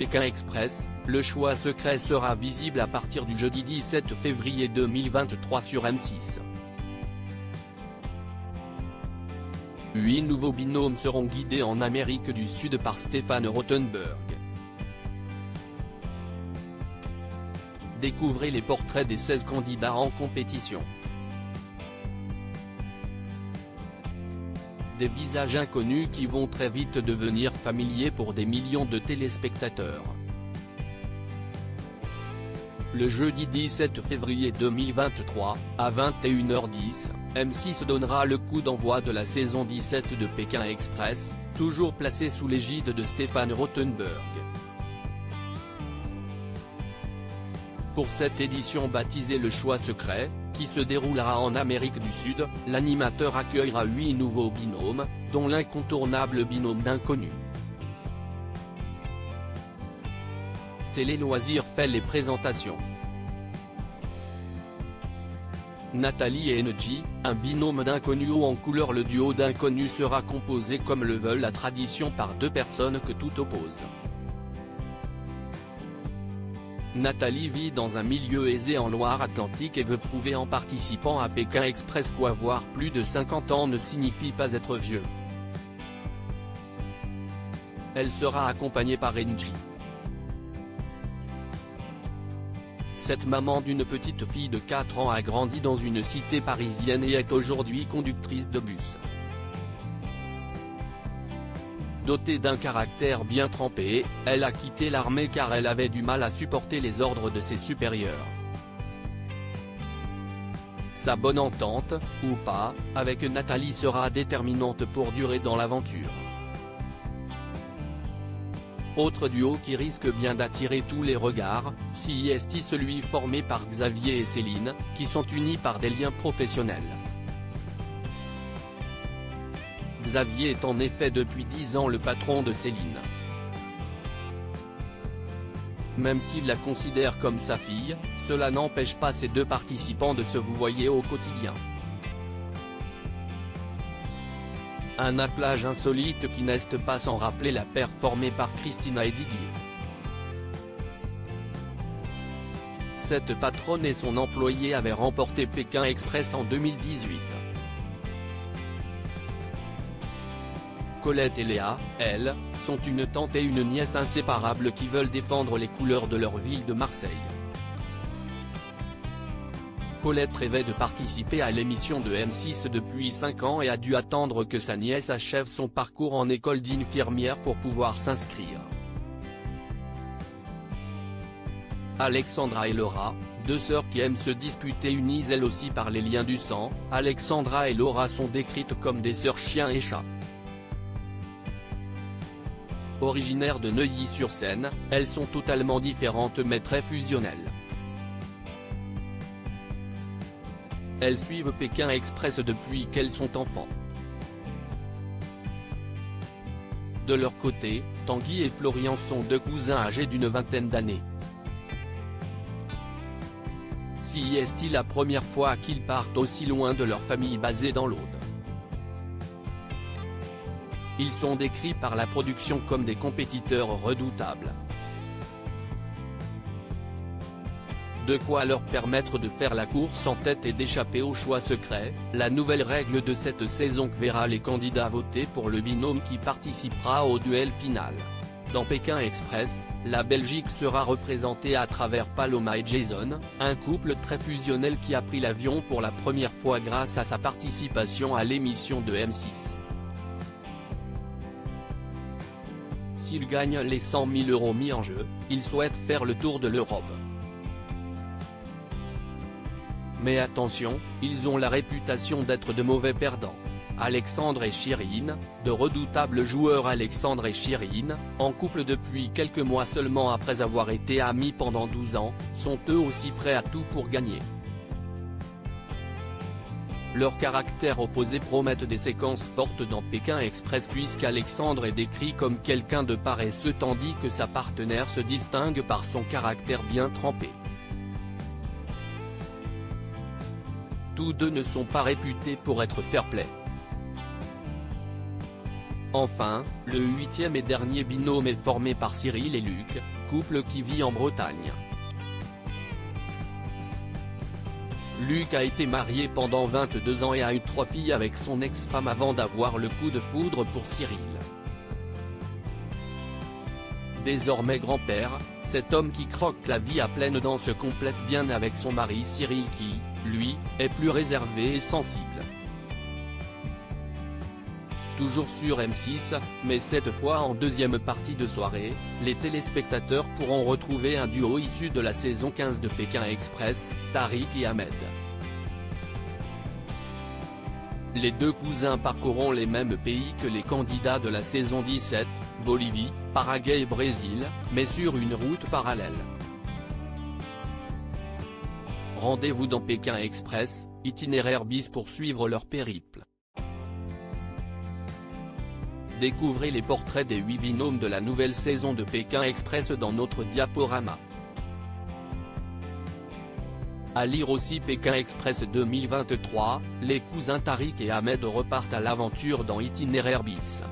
Pékin Express, le choix secret sera visible à partir du jeudi 17 février 2023 sur M6. 8 nouveaux binômes seront guidés en Amérique du Sud par Stéphane Rothenberg. Découvrez les portraits des 16 candidats en compétition. Des visages inconnus qui vont très vite devenir familiers pour des millions de téléspectateurs. Le jeudi 17 février 2023, à 21h10, M6 donnera le coup d'envoi de la saison 17 de Pékin Express, toujours placé sous l'égide de Stéphane Rothenberg. Pour cette édition baptisée Le Choix Secret, qui se déroulera en Amérique du Sud, l'animateur accueillera 8 nouveaux binômes, dont l'incontournable binôme d'inconnus. Télé Loisirs fait les présentations. Nathalie et Engie, un binôme d'inconnus haut en couleur. Le duo d'inconnus sera composé comme le veut la tradition par 2 personnes que tout oppose. Nathalie vit dans un milieu aisé en Loire-Atlantique et veut prouver en participant à Pékin Express qu'avoir plus de 50 ans ne signifie pas être vieux. Elle sera accompagnée par Engie. Cette maman d'une petite fille de 4 ans a grandi dans une cité parisienne et est aujourd'hui conductrice de bus. Dotée d'un caractère bien trempé, elle a quitté l'armée car elle avait du mal à supporter les ordres de ses supérieurs. Sa bonne entente, ou pas, avec Nathalie sera déterminante pour durer dans l'aventure. Autre duo qui risque bien d'attirer tous les regards, CIST, celui formé par Xavier et Céline, qui sont unis par des liens professionnels. Xavier est en effet depuis 10 ans le patron de Céline. Même s'il la considère comme sa fille, cela n'empêche pas ces 2 participants de se vouvoyer au quotidien. Un attelage insolite qui n'est pas sans rappeler la paire formée par Christina et Didier. Cette patronne et son employé avaient remporté Pékin Express en 2018. Colette et Léa, elles, sont une tante et une nièce inséparables qui veulent défendre les couleurs de leur ville de Marseille. Colette rêvait de participer à l'émission de M6 depuis 5 ans et a dû attendre que sa nièce achève son parcours en école d'infirmière pour pouvoir s'inscrire. Alexandra et Laura, 2 sœurs qui aiment se disputer unies elles aussi par les liens du sang, Alexandra et Laura sont décrites comme des sœurs chien et chat. Originaires de Neuilly-sur-Seine, elles sont totalement différentes mais très fusionnelles. Elles suivent Pékin Express depuis qu'elles sont enfants. De leur côté, Tanguy et Florian sont 2 cousins âgés d'une vingtaine d'années. Si est-il la première fois qu'ils partent aussi loin de leur famille basée dans l'Aude. Ils sont décrits par la production comme des compétiteurs redoutables. De quoi leur permettre de faire la course en tête et d'échapper au choix secret, la nouvelle règle de cette saison verra les candidats voter pour le binôme qui participera au duel final. Dans Pékin Express, la Belgique sera représentée à travers Paloma et Jason, un couple très fusionnel qui a pris l'avion pour la première fois grâce à sa participation à l'émission de M6. S'ils gagnent les 100 000 € mis en jeu, ils souhaitent faire le tour de l'Europe. Mais attention, ils ont la réputation d'être de mauvais perdants. Alexandre et Chirine, de redoutables joueurs. Alexandre et Chirine, en couple depuis quelques mois seulement après avoir été amis pendant 12 ans, sont eux aussi prêts à tout pour gagner. Leurs caractères opposés promettent des séquences fortes dans Pékin Express puisqu'Alexandre est décrit comme quelqu'un de paresseux tandis que sa partenaire se distingue par son caractère bien trempé. Tous 2 ne sont pas réputés pour être fair-play. Enfin, le 8e et dernier binôme est formé par Cyril et Luc, couple qui vit en Bretagne. Luc a été marié pendant 22 ans et a eu 3 filles avec son ex-femme avant d'avoir le coup de foudre pour Cyril. Désormais grand-père, cet homme qui croque la vie à pleines dents se complète bien avec son mari Cyril qui, lui, est plus réservé et sensible. Toujours sur M6, mais cette fois en deuxième partie de soirée, les téléspectateurs pourront retrouver un duo issu de la saison 15 de Pékin Express, Tariq et Ahmed. Les deux cousins parcourront les mêmes pays que les candidats de la saison 17, Bolivie, Paraguay et Brésil, mais sur une route parallèle. Rendez-vous dans Pékin Express, itinéraire bis pour suivre leur périple. Découvrez les portraits des 8 binômes de la nouvelle saison de Pékin Express dans notre diaporama. À lire aussi Pékin Express 2023, les cousins Tariq et Ahmed repartent à l'aventure dans Itinéraire bis.